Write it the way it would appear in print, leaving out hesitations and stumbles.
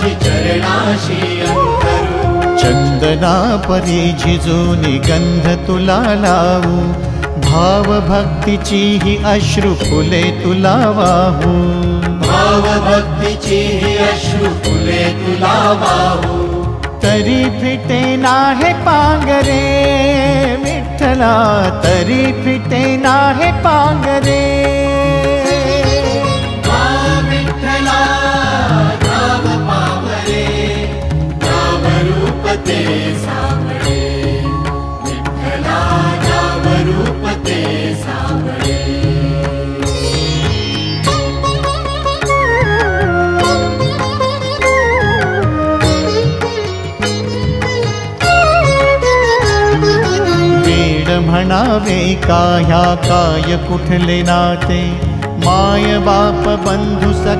माझी चरणाशी अंतरू। चंदना परी झिजूनी गंध तुला लावू, भाव भक्तीची ही अश्रु फुले तुला वाहू। भाव भक्तीची ही अश्रु फुले तुला वाहू। तरी फिटे नाहे पांगरे विठ्ठला, तरी फिटे नाहे पांगरे। विठ्ठला नाव पावरे, नाव रूप ते सावळे। विठ्ठला नाव रूप ते सावळे। म्हणावे काह्या काय कुठले नाते, माय बाप बंधू सखा